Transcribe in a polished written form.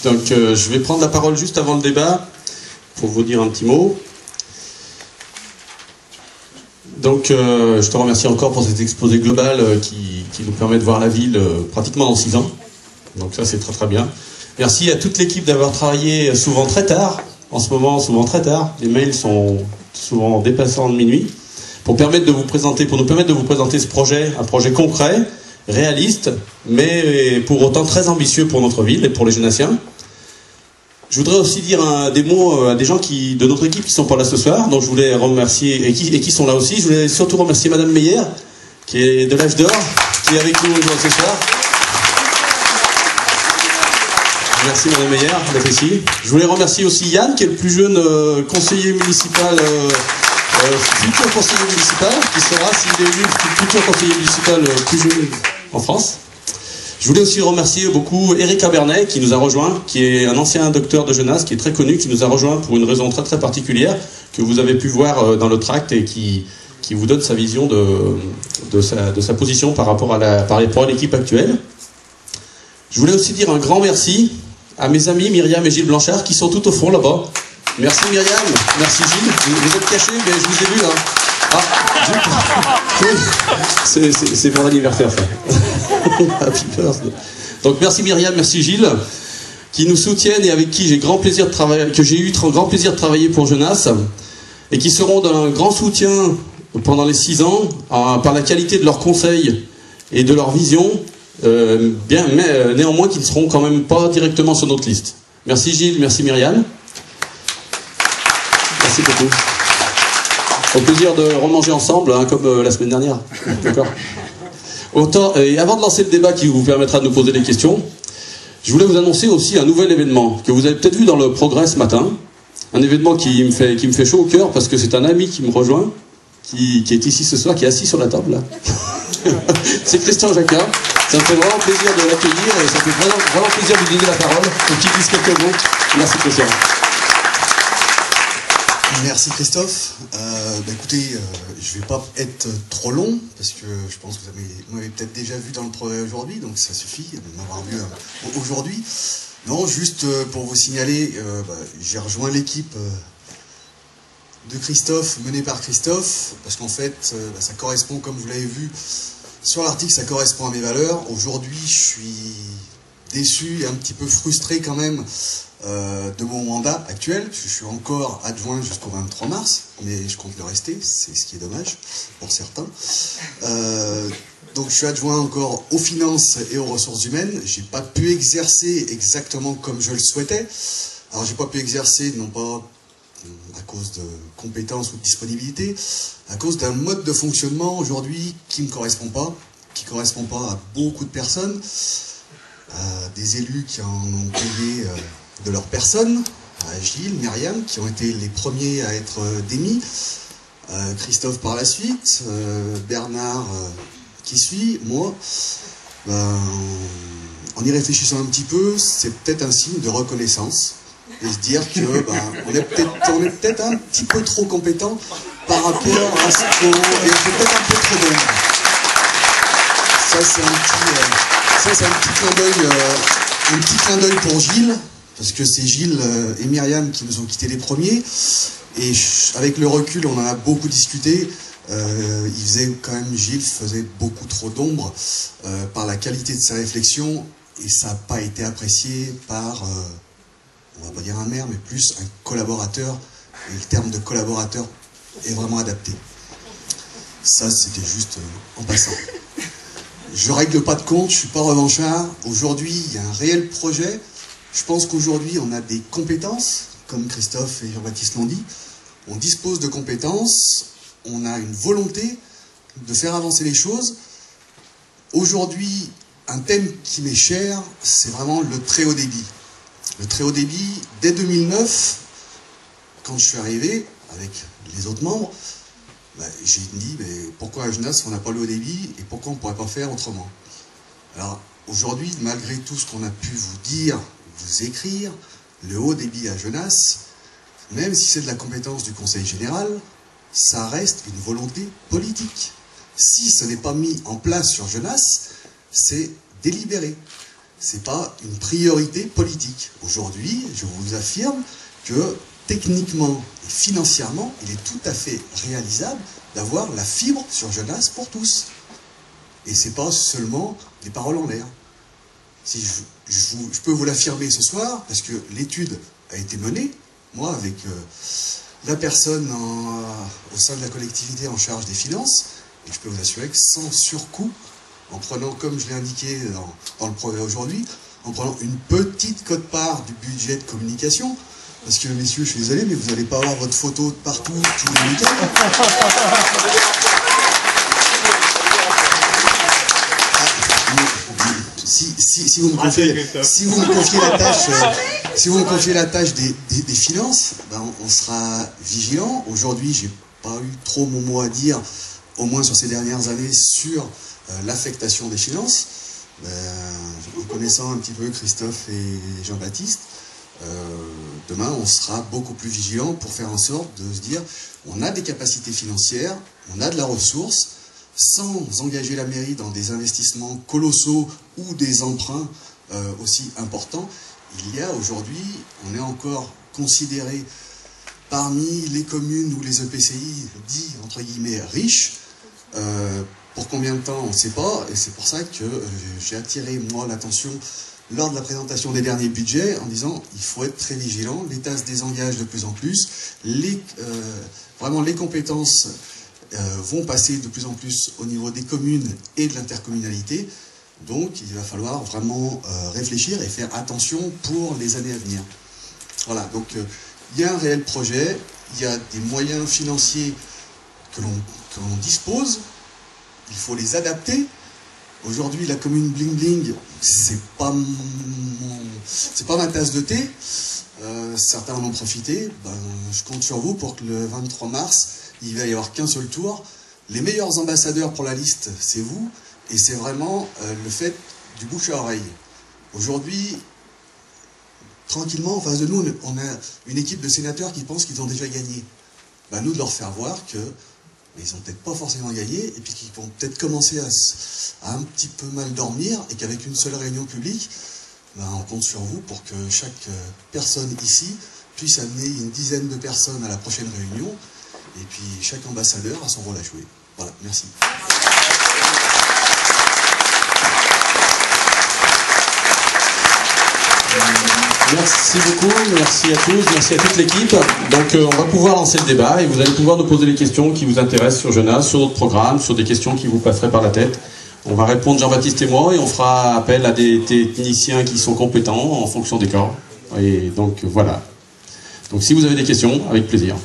Donc je vais prendre la parole juste avant le débat pour vous dire un petit mot. Donc je te remercie encore pour cet exposé global qui nous permet de voir la ville pratiquement dans 6 ans. Donc ça c'est très très bien. Merci à toute l'équipe d'avoir travaillé souvent très tard, en ce moment souvent très tard. Les mails sont souvent dépassants de minuit, pour nous permettre de vous présenter ce projet, un projet concret, réaliste, mais pour autant très ambitieux pour notre ville et pour les Jeunassiens. Je voudrais aussi dire des mots à des gens de notre équipe qui sont pas là ce soir, donc je voulais remercier, et qui sont là aussi. Je voulais surtout remercier Madame Meyer, qui est de l'âge d'or, qui est avec nous ce soir. Merci Madame Meyer d'être ici. Je voulais remercier aussi Yann, qui est le plus jeune conseiller municipal, futur conseiller municipal, qui sera, s'il est élu, le futur conseiller municipal plus jeune en France. Je voulais aussi remercier beaucoup Eric Abernet, qui nous a rejoint, qui est un ancien docteur de Genasse, qui est très connu, qui nous a rejoint pour une raison très très particulière, que vous avez pu voir dans le tract et qui vous donne sa vision de sa position par rapport à l'équipe actuelle. Je voulais aussi dire un grand merci à mes amis Myriam et Gilles Blanchard, qui sont tout au fond là-bas. Merci Myriam, merci Gilles, vous êtes cachés, mais je vous ai vu là. Ah, c'est pour l'anniversaire ça. Happy birthday. Donc merci Myriam, merci Gilles, qui nous soutiennent et avec qui j'ai eu grand plaisir de travailler pour Genasse, et qui seront d'un grand soutien pendant les 6 ans, par la qualité de leurs conseils et de leur vision, mais néanmoins qui ne seront quand même pas directement sur notre liste. Merci Gilles, merci Myriam. Merci beaucoup. Au plaisir de remanger ensemble, hein, comme la semaine dernière. D'accord. Et avant de lancer le débat qui vous permettra de nous poser des questions, je voulais vous annoncer aussi un nouvel événement que vous avez peut-être vu dans le Progrès ce matin. Un événement qui me fait chaud au cœur parce que c'est un ami qui me rejoint, qui est ici ce soir, qui est assis sur la table là. C'est Christian Jacquat. Ça me fait vraiment plaisir de l'accueillir et ça me fait vraiment plaisir de lui donner la parole pour qu'il dise quelques mots. Merci Christian. Merci Christophe. Écoutez, je ne vais pas être trop long parce que je pense que vous m'avez peut-être déjà vu dans le Progrès aujourd'hui, donc ça suffit de m'avoir vu aujourd'hui. Non, juste pour vous signaler, j'ai rejoint l'équipe de Christophe, menée par Christophe, parce qu'en fait, ça correspond, comme vous l'avez vu sur l'article, ça correspond à mes valeurs. Aujourd'hui, je suis déçu et un petit peu frustré quand même de mon mandat actuel, puisque je suis encore adjoint jusqu'au 23 mars, mais je compte le rester, c'est ce qui est dommage pour certains. Donc je suis adjoint encore aux finances et aux ressources humaines. J'ai pas pu exercer exactement comme je le souhaitais. Alors j'ai pas pu exercer, non pas à cause de compétences ou de disponibilité, à cause d'un mode de fonctionnement aujourd'hui qui me correspond pas à beaucoup de personnes, des élus qui en ont payé de leur personne, Gilles, Myriam, qui ont été les premiers à être démis, Christophe par la suite, Bernard qui suit, moi. En y réfléchissant un petit peu, c'est peut-être un signe de reconnaissance, et se dire que on est peut-être un petit peu trop compétent par rapport à ce qu'on... et on fait peut-être un peu trop d'ombre. Ça c'est un petit clin d'œil pour Gilles, parce que c'est Gilles et Myriam qui nous ont quittés les premiers, et avec le recul on en a beaucoup discuté. Gilles faisait beaucoup trop d'ombre par la qualité de ses réflexions, et ça n'a pas été apprécié par, on va pas dire un maire, mais plus un collaborateur, et le terme de collaborateur est vraiment adapté. Ça, c'était juste en passant. Je règle pas de compte, je suis pas revanchard. Aujourd'hui, il y a un réel projet. Je pense qu'aujourd'hui, on a des compétences, comme Christophe et Jean-Baptiste l'ont dit. On dispose de compétences, on a une volonté de faire avancer les choses. Aujourd'hui, un thème qui m'est cher, c'est vraiment le très haut débit. Le très haut débit, dès 2009, quand je suis arrivé avec les autres membres, j'ai dit, mais pourquoi à Genasse on n'a pas le haut débit et pourquoi on ne pourrait pas faire autrement? Alors aujourd'hui, malgré tout ce qu'on a pu vous dire, vous écrire, le haut débit à Genasse, même si c'est de la compétence du Conseil général, ça reste une volonté politique. Si ce n'est pas mis en place sur Genasse, c'est délibéré. c'est pas une priorité politique. Aujourd'hui, je vous affirme que techniquement et financièrement, il est tout à fait réalisable d'avoir la fibre sur Genasse pour tous. Et c'est pas seulement des paroles en l'air. Si je peux vous l'affirmer ce soir, parce que l'étude a été menée, moi, avec la personne au sein de la collectivité en charge des finances, et je peux vous assurer que sans surcoût, en prenant, comme je l'ai indiqué dans le progrès aujourd'hui, en prenant une petite quote-part du budget de communication, parce que, messieurs, je suis désolé, mais vous n'allez pas avoir votre photo de partout tous les week-ends. Si vous me confiez la tâche des finances, ben on sera vigilant. Aujourd'hui, j'ai pas eu trop mon mot à dire, au moins sur ces dernières années, sur l'affectation des finances. En connaissant un petit peu Christophe et Jean-Baptiste, demain on sera beaucoup plus vigilant pour faire en sorte de se dire on a des capacités financières, on a de la ressource, sans engager la mairie dans des investissements colossaux ou des emprunts aussi importants. Il y a aujourd'hui, on est encore considéré parmi les communes ou les EPCI dits entre guillemets riches. Pour combien de temps, on ne sait pas, et c'est pour ça que j'ai attiré moi l'attention lors de la présentation des derniers budgets en disant il faut être très vigilant, l'État se désengage de plus en plus, vraiment les compétences vont passer de plus en plus au niveau des communes et de l'intercommunalité, donc il va falloir vraiment réfléchir et faire attention pour les années à venir. Voilà, donc il y a un réel projet, il y a des moyens financiers que l'on dispose, il faut les adapter. Aujourd'hui, la commune Bling Bling, c'est pas ma tasse de thé. Certains en ont profité. Ben, je compte sur vous pour que le 23 mars, il va y avoir qu'un seul tour. Les meilleurs ambassadeurs pour la liste, c'est vous. Et c'est vraiment le fait du bouche à oreille. Aujourd'hui, tranquillement, en face de nous, on a une équipe de sénateurs qui pensent qu'ils ont déjà gagné. Ben, nous, de leur faire voir que ils n'ont peut-être pas forcément gagné, et puis qu'ils vont peut-être commencer à un petit peu mal dormir, et qu'avec une seule réunion publique, ben, on compte sur vous pour que chaque personne ici puisse amener une dizaine de personnes à la prochaine réunion, et puis chaque ambassadeur a son rôle à jouer. Voilà, merci. Merci beaucoup, merci à tous, merci à toute l'équipe. Donc on va pouvoir lancer le débat et vous allez pouvoir nous poser les questions qui vous intéressent sur Genasse, sur d'autres programmes, sur des questions qui vous passeraient par la tête. On va répondre Jean-Baptiste et moi et on fera appel à des techniciens qui sont compétents en fonction des cas. Et donc voilà. Donc si vous avez des questions, avec plaisir.